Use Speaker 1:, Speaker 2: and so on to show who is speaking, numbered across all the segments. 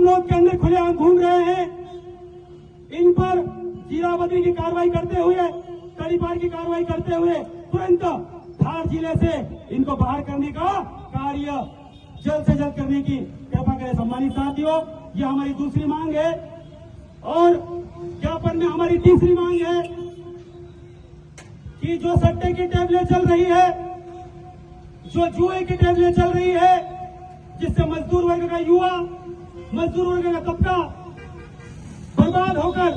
Speaker 1: धामनोद के अंदर खुलेआम घूम रहे हैं, इन पर जीराबंदी की कार्रवाई करते हुए, तड़ीपार की कार्रवाई करते हुए तुरंत धार जिले से इनको बाहर करने का कार्य जल्द से जल्द करने की कृपा करें। सम्मानित साथियों, यह हमारी दूसरी मांग है और ज्ञापन में हमारी तीसरी मांग है कि जो सट्टे की टेबलें चल रही है, जो जुए की टेबलें चल रही है, जिससे मजदूर वर्ग का युवा, मजदूर वर्ग का तबका बर्बाद होकर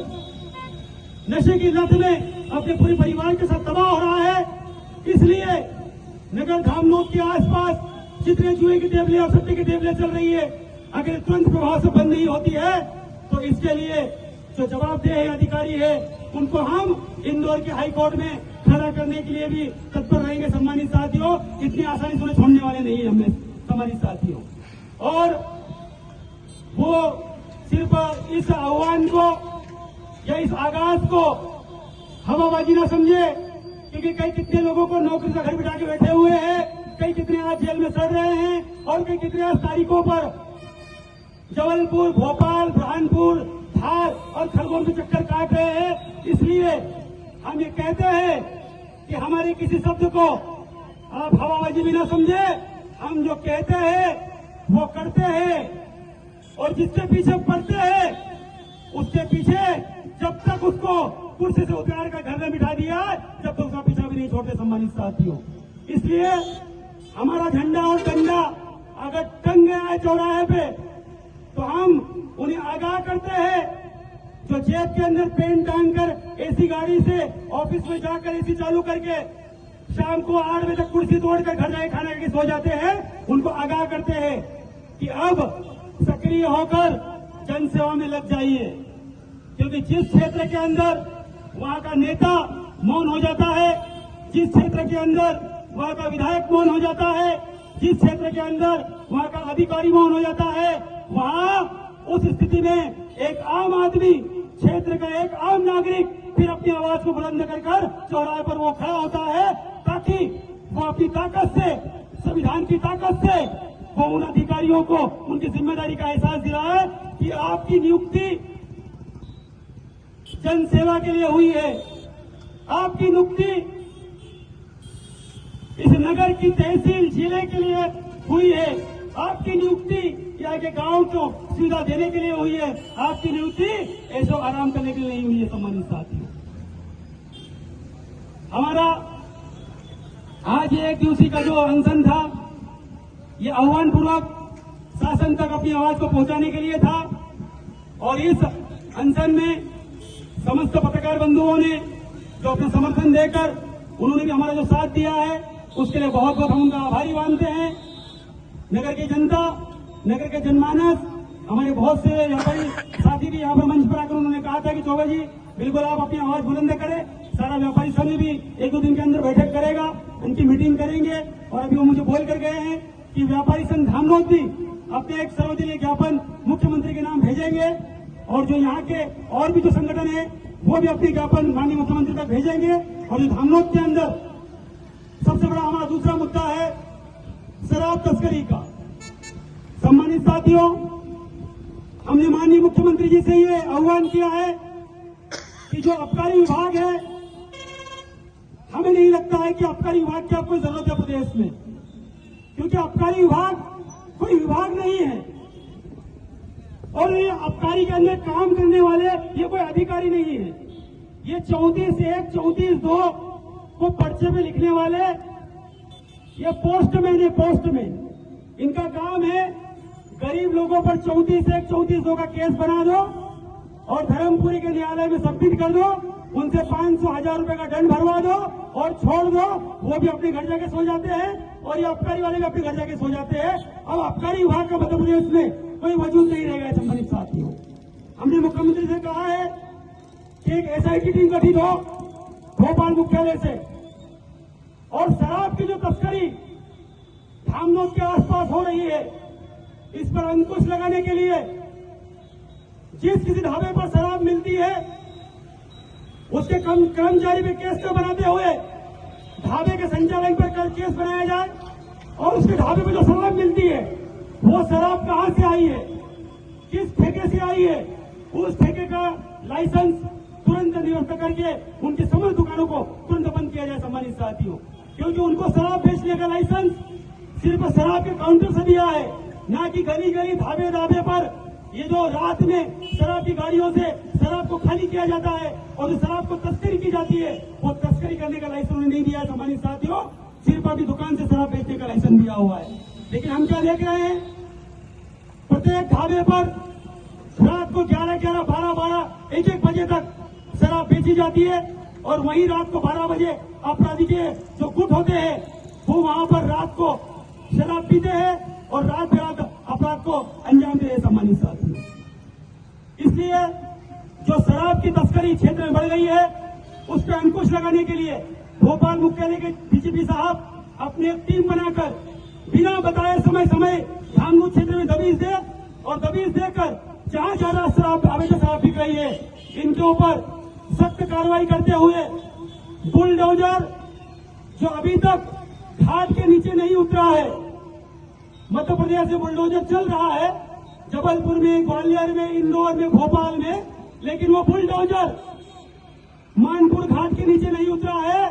Speaker 1: नशे की लत में अपने पूरे परिवार के साथ तबाह हो रहा है, इसलिए नगर धामनोद के आसपास जितने जुए की टेबलें और सट्टे की टेबलें चल रही है, अगर तुरंत प्रभाव से बंद नहीं होती है तो इसके लिए जो जवाबदेह अधिकारी है उनको हम इंदौर के हाई कोर्ट में खड़ा करने के लिए भी तत्पर रहेंगे। सम्मानित साथियों, इतनी आसानी से उन्हें छोड़ने वाले नहीं है हमें, सम्मानित साथियों। और वो सिर्फ इस आह्वान को या इस आगाज को हवाबाजी न समझे, क्योंकि कई कितने लोगों को नौकरी से घर बिठा के बैठे हुए हैं, कई कितने आज जेल में सड़ रहे हैं और कई कितने आज तारीखों पर जबलपुर, भोपाल, बुरहानपुर, धार और खरगोन में चक्कर काट रहे हैं। इसलिए हम ये कहते हैं कि हमारे किसी शब्द को आप हवाबाजी भी न समझे, हम जो कहते हैं वो करते हैं और जिसके पीछे पड़ते हैं उसके पीछे जब तक उसको कुर्सी से उतार कर घर में बिठा दिया, जब तक उसका पीछा भी नहीं छोड़ते। सम्मानित साथियों, इसलिए हमारा झंडा और डंडा अगर टंग गया है चौराहे पे तो हम उन्हें आगाह करते हैं, जो जेब के अंदर पेन टांग कर एसी गाड़ी से ऑफिस में जाकर एसी चालू करके शाम को 8 बजे तक कुर्सी तोड़कर घर जाके खाना खाके सो जाते हैं, उनको आगाह करते हैं कि अब सक्रिय होकर जनसेवा में लग जाइए, क्योंकि जिस क्षेत्र के अंदर वहां का नेता मौन हो जाता है, जिस क्षेत्र के अंदर वहां का विधायक मौन हो जाता है, जिस क्षेत्र के अंदर वहां का अधिकारी मौन हो जाता है, वहां उस स्थिति में एक आम आदमी, क्षेत्र का एक आम नागरिक फिर अपनी आवाज को बुलंद कर चौराहे पर वो खड़ा होता है, ताकि वो अपनी ताकत से, संविधान की ताकत से वो उन अधिकारियों को उनकी जिम्मेदारी का एहसास दिलाए कि आपकी नियुक्ति जन सेवा के लिए हुई है, आपकी नियुक्ति इस नगर की तहसील जिले के लिए हुई है, आपकी नियुक्ति यहाँ के गांव को सुविधा देने के लिए हुई है, आपकी नियुक्ति ऐसो आराम करने के लिए नहीं हुई है। सम्मानित साथियों, हमारा आज एक दिवसीय का जो अनशन था, ये आह्वान पूर्वक शासन तक अपनी आवाज को पहुंचाने के लिए था और इस अनशन में समस्त पत्रकार बंधुओं ने जो अपना समर्थन देकर उन्होंने भी हमारा जो साथ दिया है, उसके लिए बहुत बहुत हम उनका आभारी मानते हैं। नगर की जनता, नगर के जनमानस, हमारे बहुत से व्यापारी साथी भी यहाँ पर मंच पर आकर उन्होंने कहा था कि चौबे जी बिल्कुल आप अपनी आवाज बुलंद करें, सारा व्यापारी संघ भी 1-2 दिन के अंदर बैठक करेगा, उनकी मीटिंग करेंगे और अभी वो मुझे बोल कर गए हैं कि व्यापारी संघ धामनोद भी अपने एक सर्वदलीय ज्ञापन मुख्यमंत्री के नाम भेजेंगे और जो यहाँ के और भी जो संगठन है वो भी अपने ज्ञापन माननीय मुख्यमंत्री तक भेजेंगे। और जो धामनोद के अंदर सबसे बड़ा हमारा दूसरा मुद्दा है शराब तस्करी का। सम्मानित साथियों, हमने माननीय मुख्यमंत्री जी से ये आह्वान किया है कि जो आबकारी विभाग है, हमें नहीं लगता है कि आबकारी विभाग की आपको जरूरत है प्रदेश में, क्योंकि आबकारी विभाग कोई विभाग नहीं है और ये आबकारी के अंदर काम करने वाले ये कोई अधिकारी नहीं है। ये 34(1), 34(2) को पर्चे पे लिखने वाले ये पोस्टमैन है, पोस्टमैन। इनका काम है गरीब लोगों पर 34(1), 34(2) का केस बना दो और धर्मपुरी के न्यायालय में सबमिट कर दो, उनसे 500-1000 रुपए का दंड भरवा दो और छोड़ दो, वो भी अपने घर जाके सो जाते हैं और ये आबकारी वाले भी अपने घर जाके सो जाते हैं। अब आबकारी विभाग का मध्य प्रदेश में कोई वजूद नहीं रहेगा। सम्मानित साथियों, हमने मुख्यमंत्री से कहा है कि एक एसआईटी टीम गठित हो भोपाल मुख्यालय से और शराब की जो तस्करी धामनोद के आसपास हो रही है, इस पर अंकुश लगाने के लिए जिस किसी ढाबे पर शराब मिलती है उसके कर्मचारी पे केस न बनाते हुए ढाबे के संचालन पर केस बनाया जाए और उसके ढाबे पे जो शराब मिलती है वो शराब कहां से आई है, किस ठेके से आई है, उस ठेके का लाइसेंस तुरंत निरस्त करके उनकी समस्त दुकानों को तुरंत बंद किया जाए सम्मानित साथियों। क्योंकि उनको शराब बेचने का लाइसेंस सिर्फ शराब के काउंटर से दिया है, ना कि गली गली धाबे धाबे पर ये जो रात में शराब की गाड़ियों से शराब को खाली किया जाता है और जो शराब को तस्करी की जाती है, वो तस्करी करने का लाइसेंस उन्हें नहीं दिया है सम्मानित साथियों। सिर्फ अपनी दुकान से शराब बेचने का लाइसेंस दिया हुआ है। लेकिन हम क्या देख रहे हैं, प्रत्येक ढाबे पर रात को 11-11, 12-12, 1-1 बजे तक शराब बेची जाती है और वहीं रात को 12 बजे अपराधी के जो गुट होते हैं वो वहां पर रात को शराब पीते हैं और रात बेरात अपराध को अंजाम दे रहे सम्मानित साथियों। इसलिए जो शराब की तस्करी क्षेत्र में बढ़ गई है, उस पर अंकुश लगाने के लिए भोपाल मुख्यालय के डीजीपी साहब अपनी एक टीम बनाकर बिना बताए समय समय धामनू क्षेत्र में दबिश दे और दबिश देकर जहां जहां शराब अवैध शराब बिक रही है, इनके ऊपर सख्त कार्रवाई करते हुए बुलडोजर जो अभी तक घाट के नीचे नहीं उतरा है, मध्य प्रदेश से बुलडोजर चल रहा है जबलपुर में, ग्वालियर में, इंदौर में, भोपाल में, लेकिन वो बुलडोजर मानपुर घाट के नीचे नहीं उतरा है।